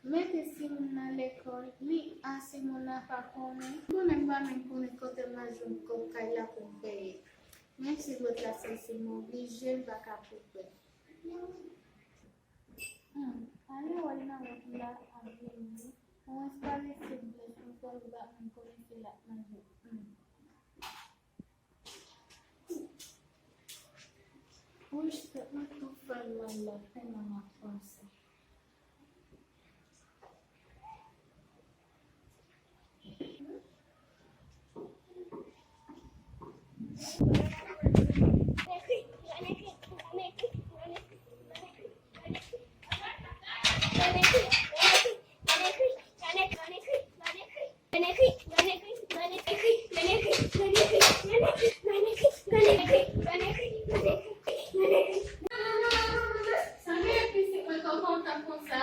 Mete simu na l'école, li ase mon a pa konen. Konen ba men konen kote ma joun kop kay la pou paye. Même si l'autre la c'est obligé, va pas couper. Allez, on a là à venir. On va pas laisser blesser pour le bas, on connaît la maison. Oui, je peux pas tout faire la peine à ma France. Ça met un peu, c'est quand on t'apprend ça.